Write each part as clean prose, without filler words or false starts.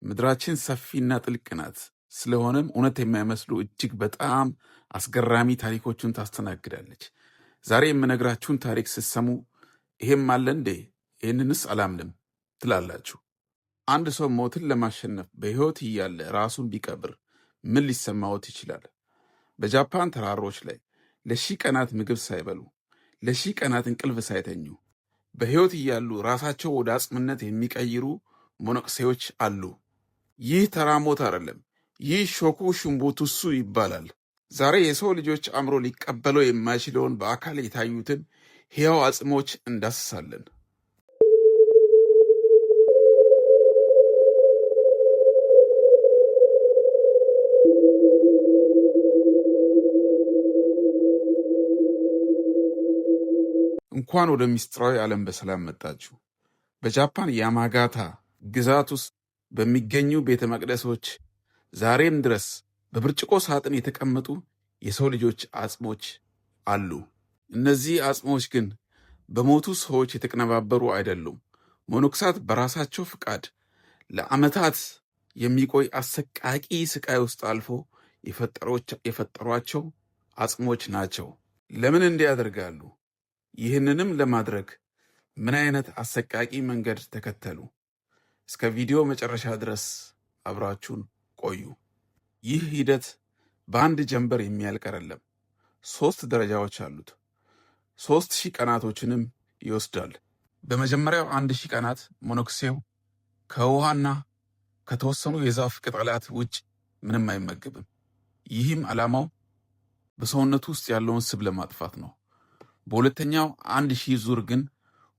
ምድራችን ሰፊና ጥልቅ ናት። ስለሆነም እውነት የማይመስሉ እጅግ በጣም አስገራሚ ታሪኮችን ታስተናግዳለች። ዛሬ የምነግራችሁን ታሪክ ስትሰሙ ይሄም አለ እንዴ ይህንንስ አላምንም ትላላችሁ። አንድ ሰው ሞትን ለማሸነፍ በሕይወት እያለ ራሱን ቢቀብር ምን ሊሰማዎት ይችላል? በጃፓን ተራሮች ላይ ለ1000 ቀናት ምግብ ሳይበሉ ለ1000 ቀናት እንቅልፍ ሳይተኙ በሕይወት እያሉ ራሳቸው ወደ አጽምነት የሚቀይሩ ሞኖክሴዎች አሉ። ይህ ተራ ሞት አይደለም። ይህ ሾኩ ሽምቡቱሱ ይባላል። ዛሬ የሰው ልጆች አእምሮ ሊቀበለው የማይችለውን በአካል የታዩትን ሕያው አጽሞች እንዳስሳለን። እንኳን ወደ ምስጢራዊ ዓለም በሰላም መጣችሁ። በጃፓን ያማጋታ ግዛት ውስጥ በሚገኙ ቤተ መቅደሶች ዛሬም ድረስ በብርጭቆ ሳጥን የተቀመጡ የሰው ልጆች አጽሞች አሉ። እነዚህ አጽሞች ግን በሞቱ ሰዎች የተቀነባበሩ አይደሉም። ሞኖክሳት በራሳቸው ፍቃድ ለዓመታት የሚቆይ አሰቃቂ ስቃይ ውስጥ አልፎ የፈጠሯቸው አጽሞች ናቸው። ለምን እንዲህ ያደርጋሉ? ይህንንም ለማድረግ ምን አይነት አሰቃቂ መንገድ ተከተሉ? እስከ ቪዲዮ መጨረሻ ድረስ አብራችሁን ቆዩ። ይህ ሂደት በአንድ ጀንበር የሚያልቅ አይደለም። 3 ደረጃዎች አሉት። 3000 ቀናቶችንም ይወስዳል። በመጀመሪያው 1000 ቀናት ሞኖክሴው ከውሃና ከተወሰኑ የዛፍ ቅጠላት ውጭ ምንም አይመገብም። ይህም ዓላማው በሰውነቱ ውስጥ ያለውን ስብ ለማጥፋት ነው። በሁለተኛው 1000 ዙር ግን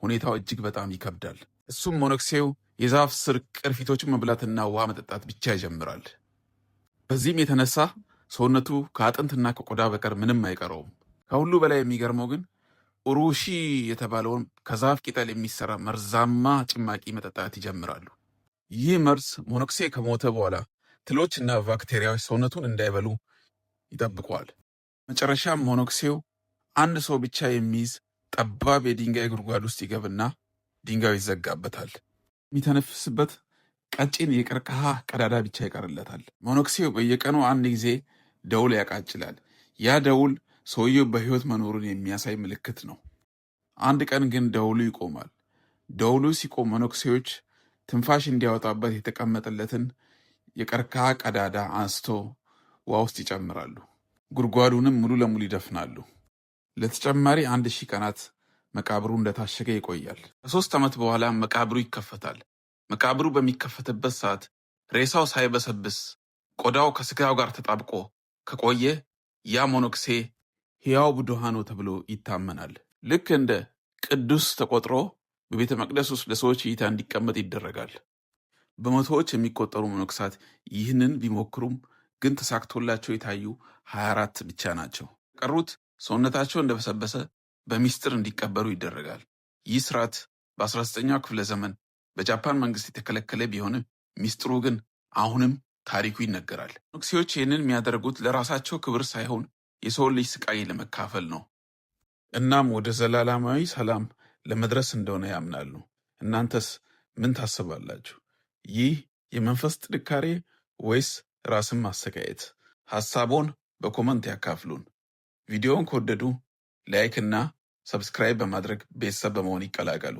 ሁኔታው እጅግ በጣም ይከብዳል። እሱም ሞኖክሴው የዛፍ ስር ቅርፊቶችን መብላትና ውሃ መጠጣት ብቻ ይጀምራል። በዚህም የተነሳ ሰውነቱ ከአጥንትና ከቆዳ በቀር ምንም አይቀረውም። ከሁሉ በላይ የሚገርመው ግን ኡሩሺ የተባለውን ከዛፍ ቅጠል የሚሰራ መርዛማ ጭማቂ መጠጣት ይጀምራሉ። ይህ መርዝ ሞኖክሴ ከሞተ በኋላ ትሎችና ባክቴሪያዎች ሰውነቱን እንዳይበሉ ይጠብቀዋል። መጨረሻም ሞኖክሴው አንድ ሰው ብቻ የሚይዝ ጠባብ የድንጋይ ጉድጓድ ውስጥ ይገብና ድንጋዩ ይዘጋበታል። የሚተነፍስበት ቀጭን የቀርከሃ ቀዳዳ ብቻ ይቀርለታል። ሞኖክሴው በየቀኑ አንድ ጊዜ ደውል ያቃጭላል። ያ ደውል ሰውየው በሕይወት መኖሩን የሚያሳይ ምልክት ነው። አንድ ቀን ግን ደውሉ ይቆማል። ደውሉ ሲቆም ሞኖክሴዎች ትንፋሽ እንዲያወጣበት የተቀመጠለትን የቀርከሃ ቀዳዳ አንስቶ ውሃ ውስጥ ይጨምራሉ። ጉድጓዱንም ሙሉ ለሙሉ ይደፍናሉ። ለተጨማሪ 1000 ቀናት መቃብሩ እንደታሸገ ይቆያል። ከ3 ዓመት በኋላ መቃብሩ ይከፈታል። መቃብሩ በሚከፈትበት ሰዓት ሬሳው ሳይበሰብስ ቆዳው ከስጋው ጋር ተጣብቆ ከቆየ ያ ሞኖክሴ ሕያው ቡድሃ ነው ተብሎ ይታመናል። ልክ እንደ ቅዱስ ተቆጥሮ በቤተ መቅደስ ውስጥ ለሰዎች እይታ እንዲቀመጥ ይደረጋል። በመቶዎች የሚቆጠሩ ሞኖክሳት ይህንን ቢሞክሩም ግን ተሳክቶላቸው የታዩ 24 ብቻ ናቸው። ቀሩት ሰውነታቸው እንደበሰበሰ በሚስጥር እንዲቀበሩ ይደረጋል። ይህ ስርዓት በ19ኛው ክፍለ ዘመን በጃፓን መንግስት የተከለከለ ቢሆንም ሚስጥሩ ግን አሁንም ታሪኩ ይነገራል። ሞኖክሴዎች ይህንን የሚያደርጉት ለራሳቸው ክብር ሳይሆን የሰውን ልጅ ስቃይ ለመካፈል ነው። እናም ወደ ዘላለማዊ ሰላም ለመድረስ እንደሆነ ያምናሉ። እናንተስ ምን ታስባላችሁ? ይህ የመንፈስ ጥንካሬ ወይስ ራስን ማሰቃየት? ሐሳቦን በኮመንት ያካፍሉን። ቪዲዮውን ከወደዱ ላይክ እና ሰብስክራይብ በማድረግ ቤተሰብ በመሆን ይቀላቀሉ።